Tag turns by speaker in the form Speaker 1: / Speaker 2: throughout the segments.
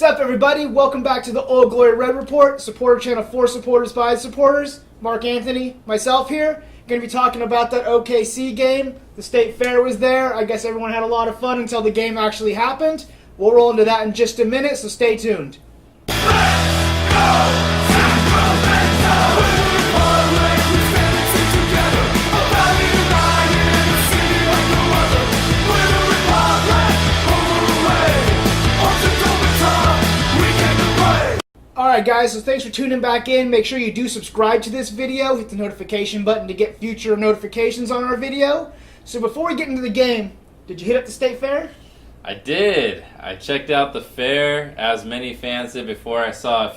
Speaker 1: up, everybody? Welcome back to the Old Glory Red Report, supporter channel for supporters by supporters. Marc Anthony, myself here, going to be talking about that OKC game. The State Fair was there. I guess everyone had a lot of fun until the game actually happened. We'll roll into that in just a minute, so stay tuned.
Speaker 2: Let's go! Sacramento!
Speaker 1: Alright guys, so thanks for tuning back in. Make sure you do subscribe to this video. Hit the notification button to get future notifications on our video. So before we get into the game, did you hit up the State Fair?
Speaker 3: I did. I checked out the fair, as many fans did before. I saw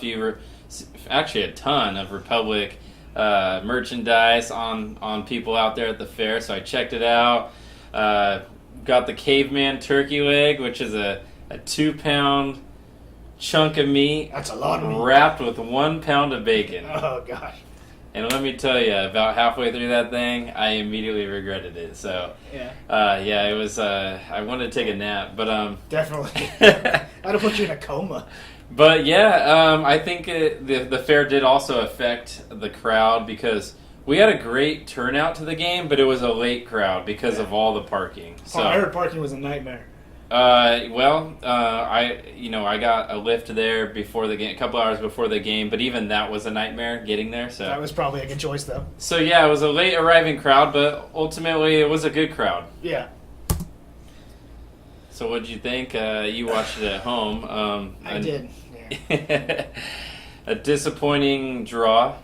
Speaker 3: actually a ton of Republic merchandise on people out there at the fair, so I checked it out. Got the caveman turkey leg, which is a 2-pound chunk of meat.
Speaker 1: That's a lot of meat.
Speaker 3: Wrapped with 1 pound of bacon.
Speaker 1: Oh, gosh.
Speaker 3: And let me tell you, about halfway through that thing, I immediately regretted it. So, it was, I wanted to take a nap, but,
Speaker 1: Definitely. That'll put you in a coma.
Speaker 3: But, yeah, I think the fair did also affect the crowd because we had a great turnout to the game, but it was a late crowd because of all the parking. So
Speaker 1: I heard parking was a nightmare.
Speaker 3: I got a lift there before the game, a couple hours before the game, but even that was a nightmare getting there. So
Speaker 1: that was probably a good choice, though.
Speaker 3: So yeah, it was a late arriving crowd, but ultimately it was a good crowd.
Speaker 1: Yeah.
Speaker 3: So what did you think? You watched it at home.
Speaker 1: I did. Yeah.
Speaker 3: A disappointing draw.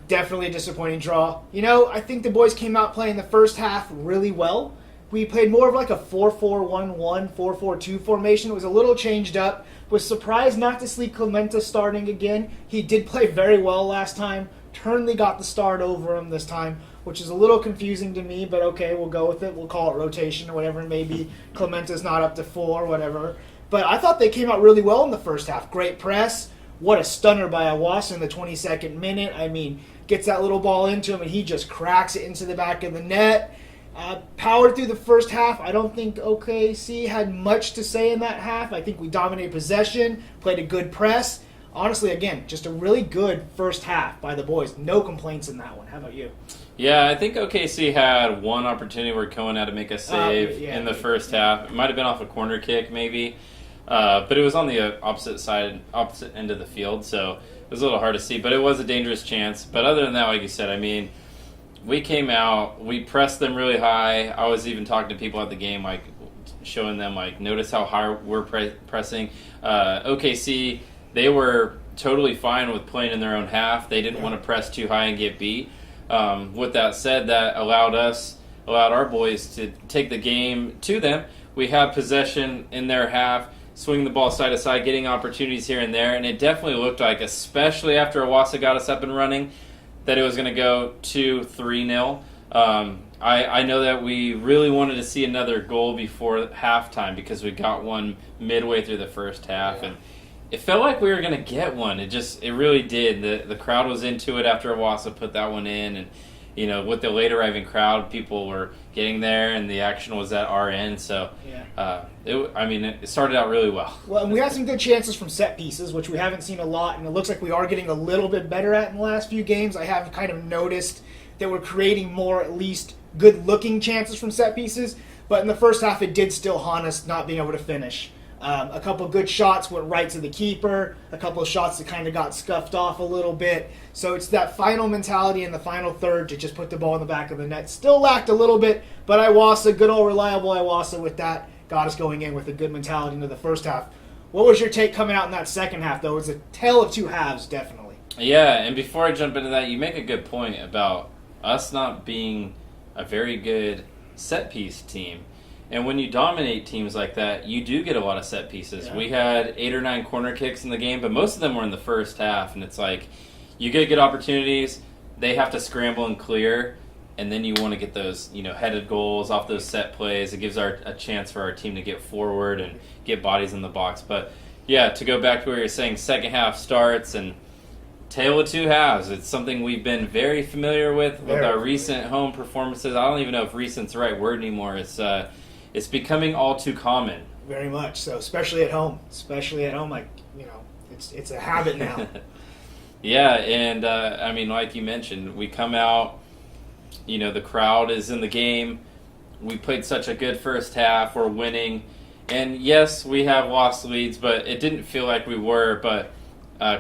Speaker 1: Definitely a disappointing draw. You know, I think the boys came out playing the first half really well. We played more of like a 4-4-1-1, 4-4-2 formation. It was a little changed up. Was surprised not to see Clementa starting again. He did play very well last time. Turnley got the start over him this time, which is a little confusing to me, but okay, we'll go with it. We'll call it rotation or whatever it may be. Clementa's not up to 4, whatever. But I thought they came out really well in the first half. Great press. What a stunner by Awasa in the 22nd minute. I mean, gets that little ball into him, and he just cracks it into the back of the net. Powered through the first half. I don't think OKC had much to say in that half. I think we dominated possession, played a good press. Honestly, again, just a really good first half by the boys. No complaints in that one. How about you?
Speaker 3: Yeah, I think OKC had one opportunity where Cohen had to make a save in the first half. It might have been off a corner kick, maybe. But it was on the opposite end of the field, so it was a little hard to see. But it was a dangerous chance. But other than that, like you said, I mean, we came out, we pressed them really high. I was even talking to people at the game, like showing them, like, notice how high we're pressing. OKC, they were totally fine with playing in their own half. They didn't want to press too high and get beat. With that said, that allowed our boys to take the game to them. We had possession in their half, swinging the ball side to side, getting opportunities here and there, and it definitely looked like, especially after Awasa got us up and running, that it was going to go 2-3-0. I know that we really wanted to see another goal before halftime because we got one midway through the first half, and it felt like we were going to get one. It really did. The crowd was into it after Awasa put that one in, and you know, with the late arriving crowd, people were getting there, and the action was at our end. So, it started out really well.
Speaker 1: Well, and we had some good chances from set pieces, which we haven't seen a lot, and it looks like we are getting a little bit better at in the last few games. I have kind of noticed that we're creating more, at least, good-looking chances from set pieces, but in the first half, it did still haunt us not being able to finish. A couple good shots went right to the keeper. A couple of shots that kind of got scuffed off a little bit. So it's that final mentality in the final third to just put the ball in the back of the net. Still lacked a little bit, but Iwasa, good old reliable Iwasa with that, got us going in with a good mentality into the first half. What was your take coming out in that second half, though? It was a tale of two halves, definitely.
Speaker 3: Yeah, and before I jump into that, you make a good point about us not being a very good set-piece team. And when you dominate teams like that, you do get a lot of set pieces. Yeah. We had 8 or 9 corner kicks in the game, but most of them were in the first half. And it's like, you get good opportunities, they have to scramble and clear, and then you want to get those, headed goals off those set plays. It gives a chance for our team to get forward and get bodies in the box. But yeah, to go back to where you're saying second half starts and tale of two halves. It's something we've been very familiar with our recent home performances. I don't even know if recent's the right word anymore. It's becoming all too common
Speaker 1: Very much so, especially at home. Like, it's a habit now.
Speaker 3: Yeah, and I mean, like you mentioned, we come out, the crowd is in the game. We played such a good first half. We're winning. And yes, we have lost leads, but it didn't feel like we were. But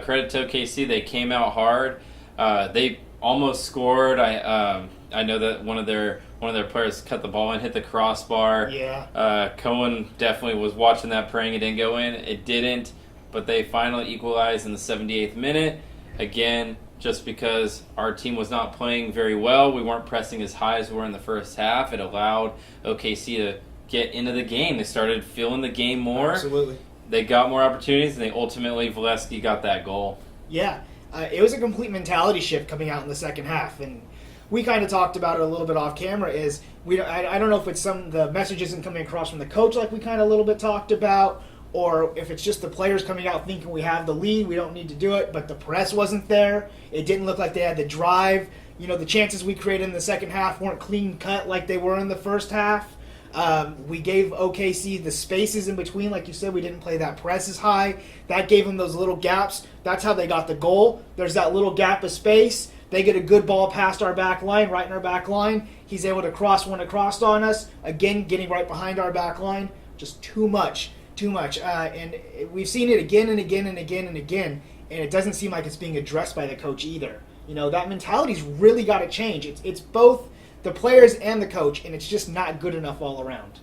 Speaker 3: credit to OKC, they came out hard. They almost scored. I know that one of their players cut the ball and hit the crossbar.
Speaker 1: Yeah.
Speaker 3: Cohen definitely was watching that, praying it didn't go in. It didn't, but they finally equalized in the 78th minute. Again, just because our team was not playing very well, we weren't pressing as high as we were in the first half. It allowed OKC to get into the game. They started feeling the game more.
Speaker 1: Absolutely.
Speaker 3: They got more opportunities, and they ultimately, Valesky got that goal.
Speaker 1: Yeah. It was a complete mentality shift coming out in the second half, and we kind of talked about it a little bit off camera. I don't know if it's the message isn't coming across from the coach like we kind of a little bit talked about, or if it's just the players coming out thinking we have the lead, we don't need to do it, but the press wasn't there. It didn't look like they had the drive. The chances we created in the second half weren't clean cut like they were in the first half. We gave OKC the spaces in between. Like you said, we didn't play that press as high. That gave them those little gaps. That's how they got the goal. There's that little gap of space. They get a good ball past our back line, right in our back line. He's able to cross one across on us. Again, getting right behind our back line. Just too much. And we've seen it again and again and again and again, and it doesn't seem like it's being addressed by the coach either. That mentality's really got to change. It's both the players and the coach, and it's just not good enough all around.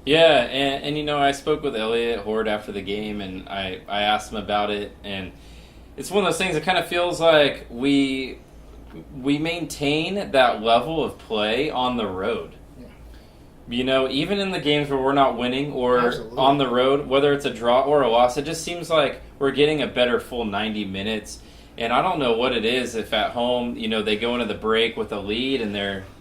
Speaker 3: Yeah, and I spoke with Elliot Horde after the game, and I asked him about it, and it's one of those things that kind of feels like we maintain that level of play on the road. Even in the games where we're not winning or
Speaker 1: Absolutely.
Speaker 3: On the road, whether it's a draw or a loss, it just seems like we're getting a better full 90 minutes. And I don't know what it is if at home, they go into the break with a lead and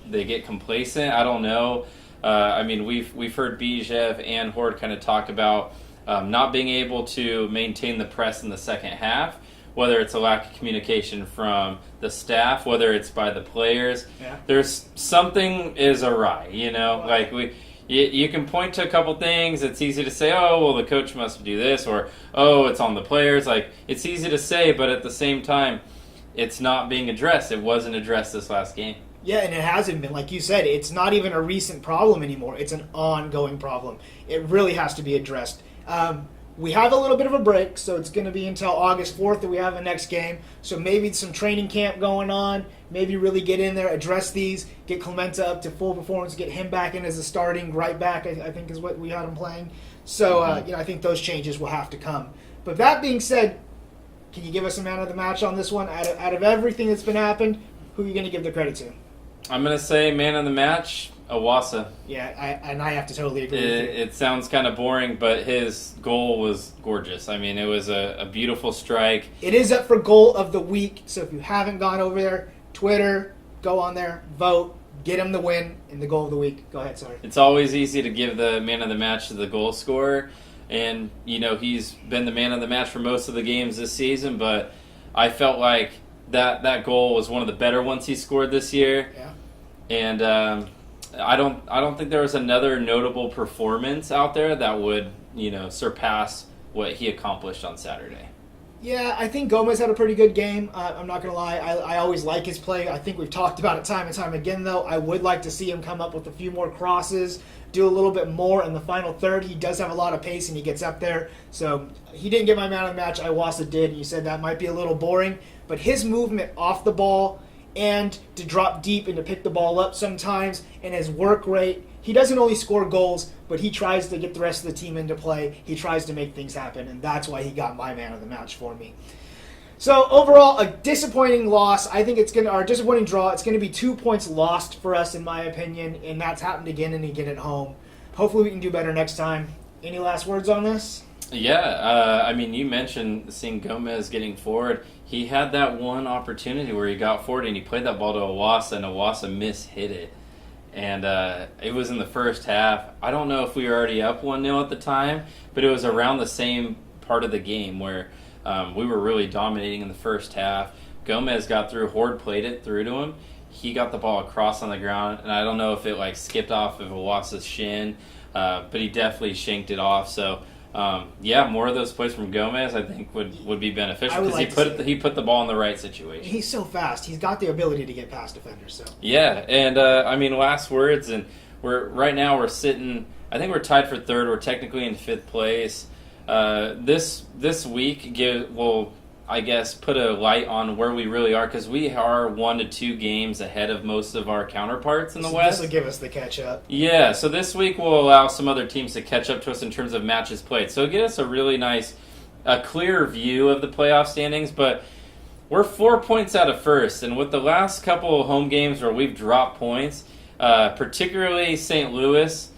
Speaker 3: they get complacent. I don't know. We've heard Bijev and Horde kind of talk about not being able to maintain the press in the second half, whether it's a lack of communication from the staff, whether it's by the players.
Speaker 1: Yeah.
Speaker 3: There's something is awry, like you can point to a couple things. It's easy to say, oh, well, the coach must do this, or, oh, it's on the players. Like, it's easy to say, but at the same time, it's not being addressed. It wasn't addressed this last game.
Speaker 1: Yeah, and it hasn't been. Like you said, it's not even a recent problem anymore. It's an ongoing problem. It really has to be addressed. We have a little bit of a break, so it's going to be until August 4th that we have the next game. So maybe some training camp going on, maybe really get in there, address these, get Clemente up to full performance, get him back in as a starting right back, I think is what we had him playing. So, I think those changes will have to come. But that being said, can you give us a man of the match on this one? Out of everything that's been happened, who are you going to give the credit to?
Speaker 3: I'm going to say man of the match, Awasa.
Speaker 1: Yeah, I have to totally agree with you.
Speaker 3: It sounds kind of boring, but his goal was gorgeous. I mean, it was a beautiful strike.
Speaker 1: It is up for goal of the week, so if you haven't gone over there, Twitter, go on there, vote, get him the win in the goal of the week. Go ahead, sorry.
Speaker 3: It's always easy to give the man of the match to the goal scorer, and, he's been the man of the match for most of the games this season, but I felt like that goal was one of the better ones he scored this year.
Speaker 1: Yeah.
Speaker 3: And I don't think there was another notable performance out there that would, surpass what he accomplished on Saturday.
Speaker 1: Yeah, I think Gomez had a pretty good game. I'm not going to lie. I always like his play. I think we've talked about it time and time again, though. I would like to see him come up with a few more crosses, do a little bit more in the final third. He does have a lot of pace, and he gets up there. So he didn't get my man of the match. Iwasa did. You said that might be a little boring. But his movement off the ball and to drop deep and to pick the ball up sometimes, and his work rate, he doesn't only score goals, but he tries to get the rest of the team into play. He tries to make things happen, and that's why he got my man of the match for me. So overall, a disappointing loss. I think our disappointing draw. It's going to be 2 points lost for us, in my opinion, and that's happened again and again at home. Hopefully we can do better next time. Any last words on this?
Speaker 3: Yeah, you mentioned seeing Gomez getting forward. He had that one opportunity where he got forward and he played that ball to Awasa, and Awasa mishit it. And it was in the first half. I don't know if we were already up 1-0 at the time, but it was around the same part of the game where we were really dominating in the first half. Gomez got through, Horde played it through to him, he got the ball across on the ground, and I don't know if it like skipped off of Awasa's shin, but he definitely shanked it off. So more of those plays from Gomez I think would be beneficial because he put the ball in the right situation.
Speaker 1: He's so fast. He's got the ability to get past defenders. So
Speaker 3: yeah, and last words, and we're sitting. I think we're tied for third. We're technically in fifth place. This week will, I guess, put a light on where we really are because we are 1 to 2 games ahead of most of our counterparts in the West.
Speaker 1: This will give us the catch up.
Speaker 3: Yeah, so this week will allow some other teams to catch up to us in terms of matches played. So it'll get us a really nice, clear view of the playoff standings. But we're 4 points out of first, and with the last couple of home games where we've dropped points, particularly St. Louis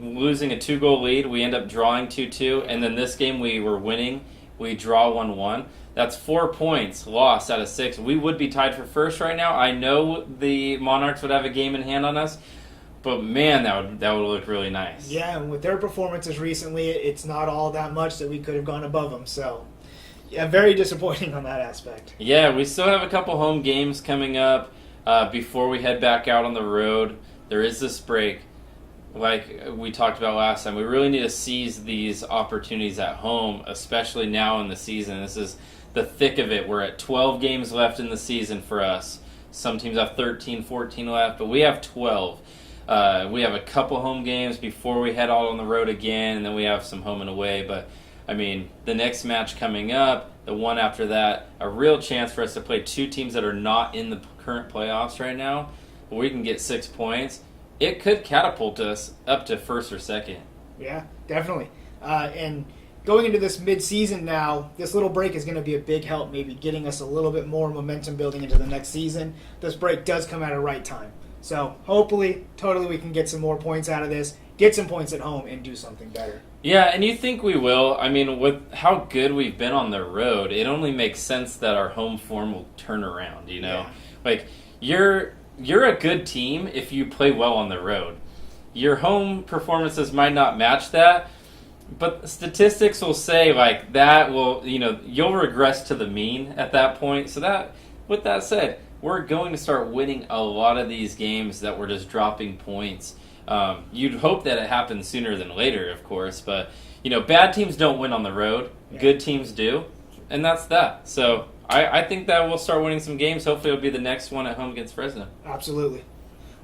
Speaker 3: losing a 2-goal lead, we end up drawing 2-2, and then this game we were winning, we draw 1-1. That's 4 points lost out of 6. We would be tied for first right now. I know the Monarchs would have a game in hand on us, but man, that would look really nice.
Speaker 1: Yeah, and with their performances recently, it's not all that much that we could have gone above them. So, yeah, very disappointing on that aspect.
Speaker 3: Yeah, we still have a couple home games coming up before we head back out on the road. There is this break. Like we talked about last time, we really need to seize these opportunities at home, especially now in the season. This is the thick of it. We're at 12 games left in the season for us. Some teams have 13, 14 left, but we have 12. We have a couple home games before we head out on the road again, and then we have some home and away. But, the next match coming up, the one after that, a real chance for us to play 2 teams that are not in the current playoffs right now, where we can get 6 points. It could catapult us up to first or second.
Speaker 1: Yeah, definitely. And going into this mid-season now, this little break is going to be a big help, maybe getting us a little bit more momentum building into the next season. This break does come at a right time. So hopefully, we can get some more points out of this, get some points at home, and do something better.
Speaker 3: Yeah, and you think we will. With how good we've been on the road, it only makes sense that our home form will turn around, Yeah. You're a good team if you play well on the road. Your home performances might not match that, but statistics will say that will, you'll regress to the mean at that point. So with that said, we're going to start winning a lot of these games that we're just dropping points. You'd hope that it happens sooner than later, of course, but bad teams don't win on the road. Yeah. Good teams do, and that's that. So I think that we'll start winning some games. Hopefully it'll be the next one at home against Fresno.
Speaker 1: Absolutely.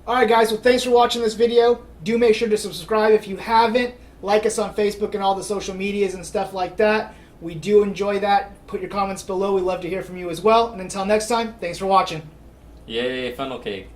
Speaker 1: All right, guys. Well, thanks for watching this video. Do make sure to subscribe if you haven't. Like us on Facebook and all the social medias and stuff like that. We do enjoy that. Put your comments below. We love to hear from you as well. And until next time, thanks for watching.
Speaker 3: Yay, funnel cake.